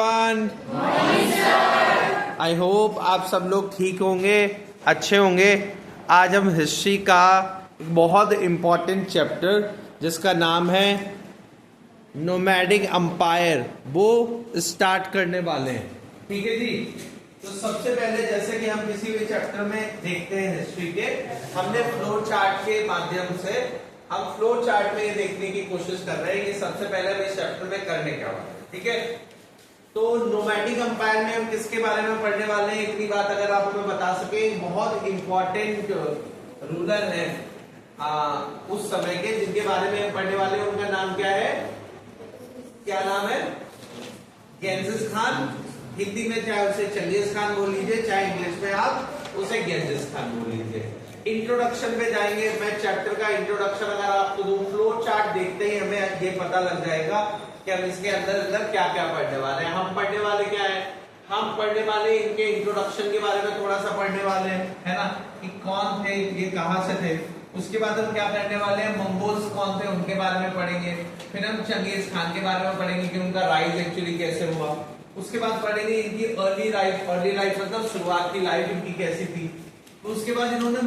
Everyone. I hope आप सब लोग ठीक होंगे, अच्छे होंगे। आज हम हिस्ट्री का एक बहुत इम्पॉर्टेंट चैप्टर जिसका नाम है नोमैडिक एम्पायर वो स्टार्ट करने वाले हैं। ठीक है जी। तो सबसे पहले जैसे कि हम किसी भी चैप्टर में देखते हैं हिस्ट्री के, हमने फ्लो चार्ट के माध्यम से हम फ्लो चार्ट में ये देखने की कोशिश कर रहे हैं कि सबसे पहले हम इस चैप्टर में करने क्या वाले हैं। ठीक है। तो नोमैडिक एम्पायर में हम किसके बारे में पढ़ने वाले हैं, इतनी बात अगर आप हमें बता सके। बहुत इंपॉर्टेंट रूलर है उस समय के, जिनके बारे में हम पढ़ने वाले हैं। उनका नाम क्या है? क्या नाम है? गेंजिस खान। हिंदी में चाहे उसे चंगेज खान बोल लीजिए, चाहे इंग्लिश में आप उसे गेंजिस खान बोल लीजिए। इंट्रोडक्शन पे जाएंगे। मैं चैप्टर का इंट्रोडक्शन अगर आपको दूं, फ्लो चार्ट देखते ही हमें ये पता लग जाएगा कि हम इसके अंदर क्या क्या पढ़ने वाले हैं। हम पढ़ने वाले क्या है? हम पढ़ने वाले इनके इंट्रोडक्शन के बारे में थोड़ा सा पढ़ने वाले हैं, है ना, कि कौन थे, ये कहां से थे। उसके बाद हम क्या करने वाले हैं? मंगोल्स कौन थे उनके बारे में पढ़ेंगे। फिर हम चंगेज खान के बारे में पढ़ेंगे कि उनका राइज एक्चुअली कैसे हुआ। उसके बाद पढ़ेंगे इनकी अर्ली लाइफ मतलब शुरुआत की लाइफ इनकी कैसी थी। तो उसके बाद इन्होंने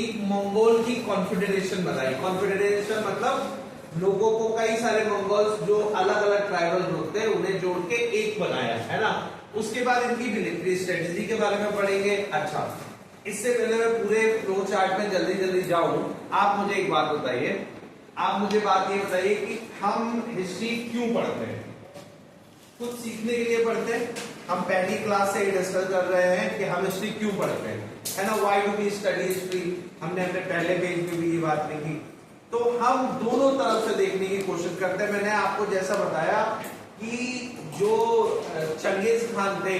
एक मंगोल की कॉन्फेडरेशन बनाई। कॉन्फेडरेशन मतलब लोगों को, कई सारे मंगोल्स जो अलग अलग ट्राइबल ग्रुप थे उन्हें जोड़ के एक बनाया, है ना। उसके बाद इनकी मिलिट्री स्ट्रेटेजी के बारे में पढ़ेंगे। अच्छा, इससे पहले मैं पूरे फ्लो चार्ट में जल्दी जल्दी जाऊं, आप मुझे एक बात बताइए। आप मुझे बात ये बताइए कि हम हिस्ट्री क्यों पढ़ते हैं? कुछ सीखने के लिए पढ़ते हैं। हम पहली क्लास से डिस्कस कर रहे हैं कि हम हिस्ट्री क्यों पढ़ते हैं, है ना। Why do we study history? हमने अपने पहले पेज में भी ये बात लिखी। तो हम दोनों तरफ से देखने की कोशिश करते हैं। मैंने आपको जैसा बताया कि जो चंगेज खान थे,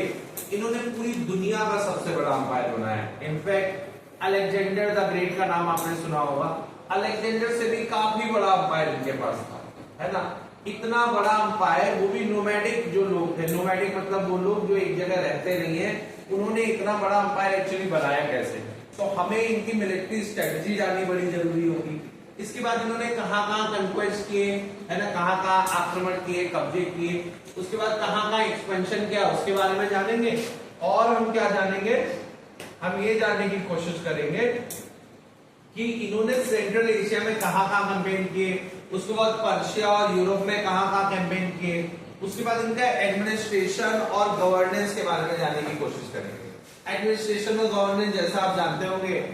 इन्होंने पूरी दुनिया का सबसे बड़ा अंपायर बनाया। इनफैक्ट अलेक्जेंडर द ग्रेट का नाम आपने सुना होगा। अलेक्जेंडर से भी काफी बड़ा अंपायर इनके पास था, है ना। इतना बड़ा अंपायर, वो भी नोमैडिक जो लोग थे। नोमैडिक मतलब वो लोग जो एक जगह रहते नहीं है। उन्होंने इतना बड़ा अंपायर एक्चुअली बनाया कैसे? तो हमें इनकी मिलिट्री स्ट्रेटजी जाननी बड़ी जरूरी होगी। इसके बाद इन्होंने कहाँ कंक्वेस्ट किए, है ना, कहाँ आक्रमण किए, कब्जे किए। उसके बाद कहाँ एक्सपेंशन किया, उसके बारे में जानेंगे। और हम क्या जानेंगे? हम ये जानने की कोशिश करेंगे कि इन्होंने सेंट्रल एशिया में कहाँ कैंपेन किए। उसके बाद पर्शिया और यूरोप में कहाँ कैंपेन किए। उसके बाद इनका एडमिनिस्ट्रेशन और गवर्नेंस के बारे में जानने की कोशिश करेंगे। एडमिनिस्ट्रेशन और गवर्नेंस जैसा आप जानते होंगे,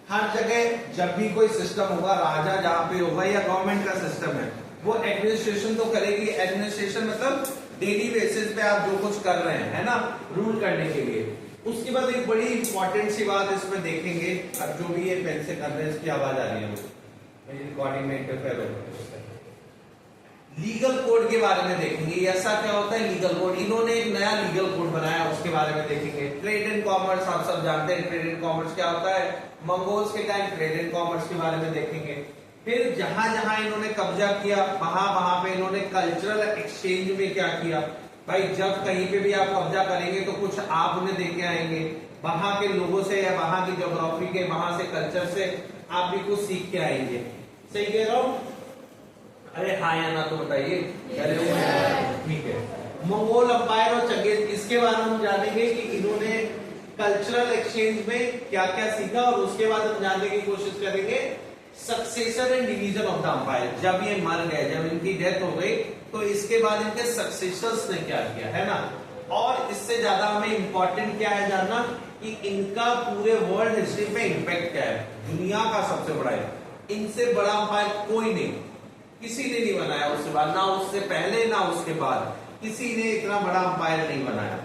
हर जगह जब भी कोई सिस्टम होगा, राजा जहां पे होगा या गवर्नमेंट का सिस्टम है, वो एडमिनिस्ट्रेशन तो करेगी। एडमिनिस्ट्रेशन मतलब डेली बेसिस पे आप जो कुछ कर रहे हैं, है ना, रूल करने के लिए। उसके बाद एक बड़ी इंपॉर्टेंट सी बात इसमें देखेंगे। अब जो भी ये पेन से कर रहे हैं, इसकी आवाज आ रही है, मेरी रिकॉर्डिंग में इंटरफेयर हो। लीगल कोड के बारे में देखेंगे। ऐसा क्या होता है लीगल कोड? इन्होंने एक नया लीगल कोड बनाया, उसके बारे में देखेंगे। ट्रेड एंड कॉमर्स, आप सब जानते हैं ट्रेड एंड कॉमर्स क्या होता है। मंगोल्स के टाइम ट्रेड एंड कॉमर्स के बारे में देखेंगे। फिर जहां जहां इन्होंने कब्जा किया, वहां पे इन्होंने कल्चरल एक्सचेंज में क्या किया। भाई, जब कहीं पे भी आप कब्जा करेंगे तो कुछ आप उन्हें देके आएंगे, वहां के लोगों से या वहां की ज्योग्राफी के, वहां से कल्चर से आप भी कुछ सीख के आएंगे। सही कह रहा हूं? अरे हाँ या ना तो बताइए। ठीक है। मंगोल अंपायर और चंगेज, इसके बारे में हम जानेंगे कि इन्होंने कल्चरल एक्सचेंज में क्या क्या सीखा। और उसके बाद हम जानने की कोशिश करेंगे successor and division of the umpire. जब ये मर गए, जब इनकी डेथ हो गई, तो इसके बाद इनके सक्सेसर्स ने क्या किया, है ना। और इससे ज्यादा हमें इंपॉर्टेंट क्या है जानना कि इनका पूरे वर्ल्ड हिस्ट्री पे इंपैक्ट क्या है। दुनिया का सबसे बड़ा है, इनसे बड़ा अंपायर कोई नहीं, किसी ने नहीं बनाया उसके बाद, ना उससे पहले ना उसके बाद किसी ने इतना बड़ा अंपायर नहीं बनाया।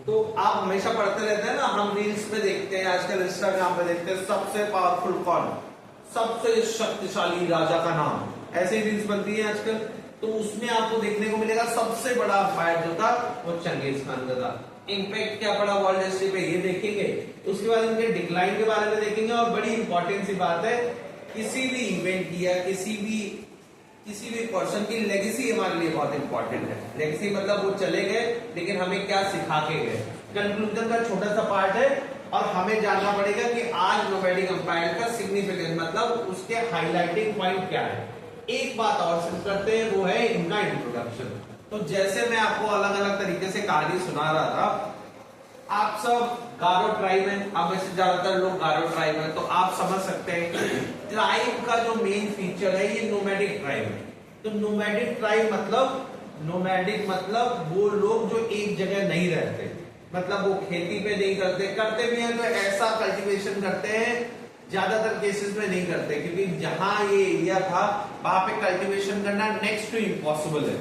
तो आप हमेशा पढ़ते रहते हैं ना, हम रील्स पे देखते हैं, आजकल इंस्टाग्राम पे देखते हैं, सबसे पावरफुल कौन, सबसे शक्तिशाली राजा का नाम, ऐसे ही रील्स बनती है आजकल। तो उसमें आपको देखने को मिलेगा सबसे बड़ा अंपायर जो था वो चंगेज खान का था। इम्पैक्ट क्या पड़ा वर्ल्ड हिस्ट्री पे, ये देखेंगे। उसके बाद इनके डिक्लाइन के बारे में देखेंगे। और बड़ी इंपॉर्टेंट सी बात है, किसी भी इवेंट की या किसी भी पर्सन की लेगेसी हमारे लिए बहुत इंपॉर्टेंट है। लेगेसी मतलब वो चले गए लेकिन हमें क्या सिखा के गए। कंक्लूजन का छोटा सा पार्ट है और हमें जानना पड़ेगा कि आज नोमैडिक एम्पायर का सिग्निफिकेंस मतलब उसके हाईलाइटिंग पॉइंट क्या है। एक बात और सिर्फ करते हैं, वो है इनका इंट्रोडक्शन। तो जैसे मैं आपको अलग अलग कहानी सुना रहा था, आप सब गारो ट्राइब है, अब में से ज्यादातर लोग गारो ट्राइब है, तो आप समझ सकते हैं ट्राइब का जो मेन फीचर है ये नोमैडिक ट्राइब है। तो नोमैडिक ट्राइब मतलब, नोमैडिक मतलब वो लोग जो एक जगह नहीं रहते, मतलब वो खेती पे नहीं करते, करते भी हैं तो ऐसा कल्टीवेशन करते हैं, ज्यादातर केसेस में नहीं करते, क्योंकि जहां ये एरिया था वहां पे कल्टीवेशन करना नेक्स्ट टू इम्पॉसिबल है।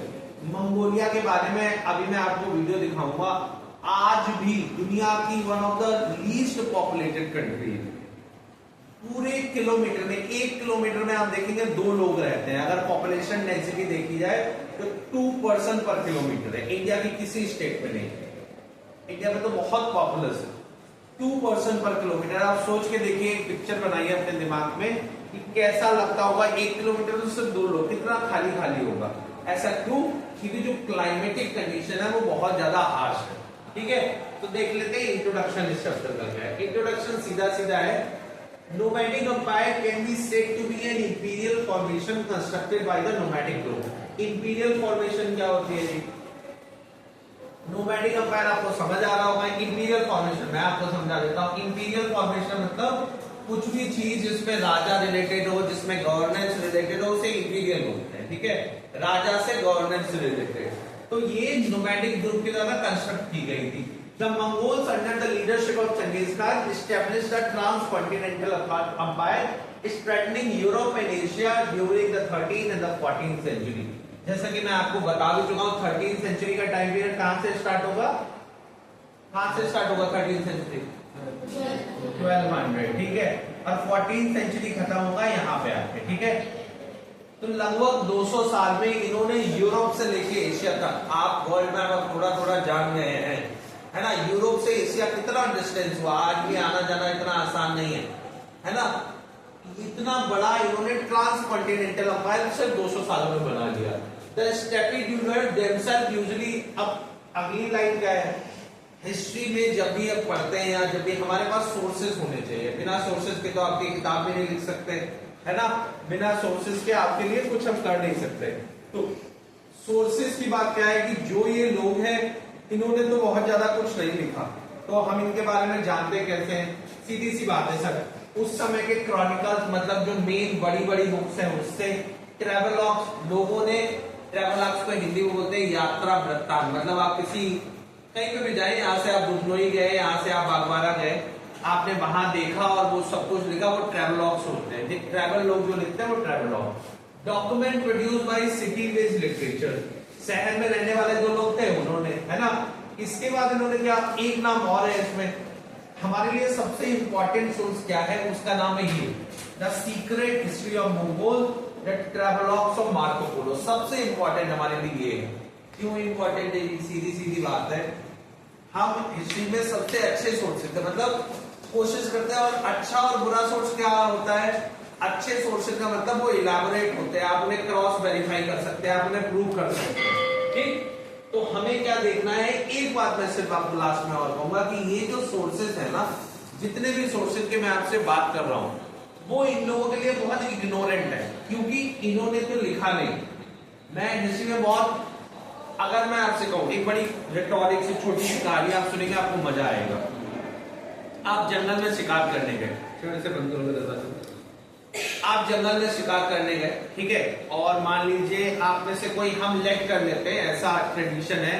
मंगोलिया के बारे में अभी मैं आपको वीडियो दिखाऊंगा, आज भी दुनिया की one of the least populated country है। पूरे किलोमीटर में, 1 किलोमीटर में आप देखेंगे 2 लोग रहते हैं। अगर पॉपुलेशन डेंसिटी देखी जाए तो 2 पर्सन पर किलोमीटर है, इंडिया की किसी स्टेट में नहीं है। इंडिया में तो बहुत पॉपुलस है, 2 पर्सन पर किलोमीटर। आप सोच के देखिए, एक पिक्चर बनाइए अपने दिमाग में कि कैसा लगता होगा 1 किलोमीटर में सिर्फ 2 लोग, कितना खाली खाली होगा। ऐसा क्यों? क्योंकि जो क्लाइमेटिक कंडीशन है वो बहुत ज्यादा हार्श है। ठीक है, तो देख लेते हैं इंट्रोडक्शन इस चैप्टर का क्या है। इंट्रोडक्शन सीधा सीधा है, nomadic empire can be said to be an imperial formation constructed by the nomadic group. Imperial formation क्या होती है जी? nomadic empire आपको समझ आ रहा होगा। imperial formation मैं आपको समझा देता हूँ। imperial formation मतलब कुछ भी चीज जिसमें राजा रिलेटेड हो, जिसमें गवर्नेंस रिलेटेड हो, उसे imperial बोलते हैं। ठीक है, राजा से गवर्नेंस रिलेटेड। तो ये nomadic ग्रुप के द्वारा कंस्ट्रक्ट की गई थी। The Mongols under the leadership of Genghis Khan established a transcontinental empire spreading Europe and Asia during the 13th and the 14th century. जैसा कि मैं आपको बता भी चुका हूँ, 13th सेंचुरी का टाइम पीरियड कहां से स्टार्ट होगा? कहां से स्टार्ट होगा 13th सेंचुरी? 1200, ठीक है, और 14th सेंचुरी खत्म होगा यहाँ पे आके। ठीक है, तो लगभग 200 साल में इन्होंने यूरोप से लेके एशिया तक, आप वर्ल्ड मैप थोड़ा थोड़ा जान गए हैं, है ना। यूरोप से एशिया कितना डिस्टेंस हुआ, आज भी आना जाना इतना आसान नहीं है ना। इतना बड़ा इन्होंने ट्रांसकॉन्टिनेंटल एम्पायर सिर्फ 200 सालों में बना लिया। द स्टेपी ड्यूलर देमसेल्फ यूजुअली, अब अगली लाइन क्या है? हिस्ट्री में जब भी आप पढ़ते हैं या जब भी हमारे पास सोर्सेस होने चाहिए, बिना सोर्सेस के तो आपकी किताब में नहीं लिख सकते, है ना। बिना सोर्सेस के आपके लिए कुछ हम कर नहीं सकते। तो सोर्सेस की बात क्या है कि जो ये लोग हैं इन्होंने तो बहुत ज्यादा कुछ नहीं लिखा, तो हम इनके बारे में जानते कैसे हैं? सीधी सी बात है सर, उस समय के क्रॉनिकल्स मतलब जो मेन बड़ी बड़ी बुक्स हैं उससे, ट्रेवलॉग्स, लोगों ने ट्रेवलॉग्स को हिंदी में बोलते हैं यात्रा वृत्तांत, मतलब आप किसी कहीं पे भी जाए, यहाँ से आप दुधनोई गए, यहाँ से आप बागबारा गए, आपने वहां देखा और वो सब कुछ लिखा, वो ट्रेवलॉग्स होते हैं। ट्रैवल लोग जो लिखते हैं वो travelogue. Document produce by city based literature, शहर में रहने वाले जो लोग थे उन्होंने, है ना। इसके बाद इन्होंने क्या, एक नाम और है इसमें हमारे लिए सबसे इंपॉर्टेंट सोर्स क्या है, उसका नाम है ये the secret history of Mongol, the travelogues of Marco Polo. सबसे इंपॉर्टेंट हमारे लिए ये है। क्यों इंपॉर्टेंट है? सीधी सीधी बात है, हम हिस्ट्री में सबसे अच्छे सोर्सेज थे, मतलब कोशिश करते हैं, और अच्छा और बुरा सोर्स क्या होता है? अच्छे सोर्सेज का मतलब वो इलाबोरेट होते हैं, आप उन्हें क्रॉस वेरीफाई कर सकते हैं, आप उन्हें प्रूव कर सकते हैं। ठीक, तो हमें क्या देखना है? एक बात मैं सिर्फ आपको लास्ट में और कहूंगा कि ये जो सोर्सेज है ना, जितने भी सोर्सेज के मैं आपसे बात कर रहा हूं, वो इन लोगों के लिए बहुत इग्नोरेंट है, क्योंकि इन्होंने तो लिखा नहीं। मैं हिस्ट्री में बहुत, अगर मैं आपसे कहूं एक बड़ी रिटोरिक से छोटी सी कहानी आप सुनेंगे, आपको मजा आएगा। आप जंगल में शिकार करने गए, आप जंगल में शिकार करने गए, ठीक है, और मान लीजिए आप में से कोई, हम लेट कर लेते हैं, ऐसा ट्रेडिशन है,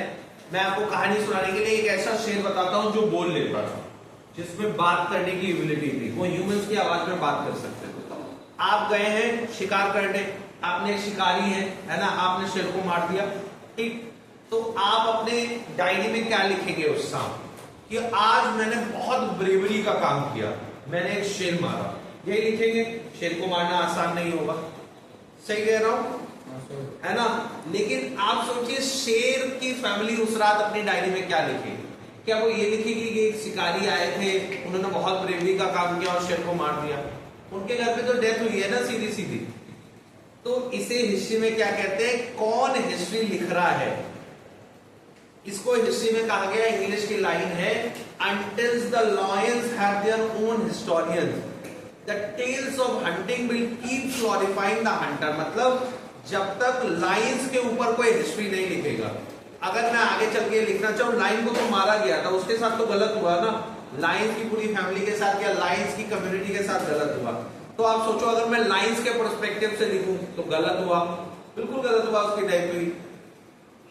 मैं आपको कहानी सुनाने के लिए एक ऐसा शेर बताता हूं जो बोल लेता था, जिसमें बात करने की एबिलिटी थी, वो ह्यूमंस की आवाज में बात कर सकते थे। आप गए हैं शिकार करने, आपने एक शिकारी है ना, आपने शेर को मार दिया, ठीक, तो आप अपने डायरी में क्या लिखेंगे उस शाम कि आज मैंने बहुत ब्रेवरी का काम किया, मैंने एक शेर मारा, यही लिखेंगे। शेर को मारना आसान नहीं होगा, सही कह रहा हूं, है ना। लेकिन आप सोचिए शेर की फैमिली उस रात अपनी डायरी में क्या लिखेगी? क्या वो ये लिखेगी कि एक शिकारी आए थे, उन्होंने बहुत ब्रेवरी का काम किया और शेर को मार दिया? उनके घर पे तो डेथ हुई है ना, सीधी सीधी। तो इसे हिस्ट्री में क्या कहते हैं? कौन हिस्ट्री लिख रहा है? इसको हिस्ट्री में कहा गया, इंग्लिश की लाइन है, until the lions have their own historians, the tales of hunting will keep glorifying the hunter। मतलब जब तक लायंस के ऊपर कोई हिस्ट्री नहीं लिखेगा, अगर मैं आगे चल के लिखना चाहूँ, लाइन को तो मारा गया था, उसके साथ तो गलत हुआ ना, लाइंस की पूरी फैमिली के साथ या लाइंस की कम्युनिटी के साथ गलत हुआ। तो आप सोचो अगर मैं लाइंस के पर्सपेक्टिव से लिखूं तो गलत हुआ, बिल्कुल गलत हुआ, उसकी डेथ हुई।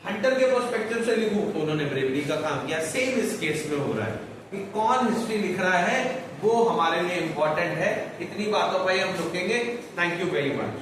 हंटर के पर्सपेक्टिव से लिखूं तो उन्होंने ब्रेवरी का काम किया। सेम इस केस में हो रहा है कि कौन हिस्ट्री लिख रहा है वो हमारे लिए इंपॉर्टेंट है। इतनी बातों पर हम रुकेंगे। Thank you very much.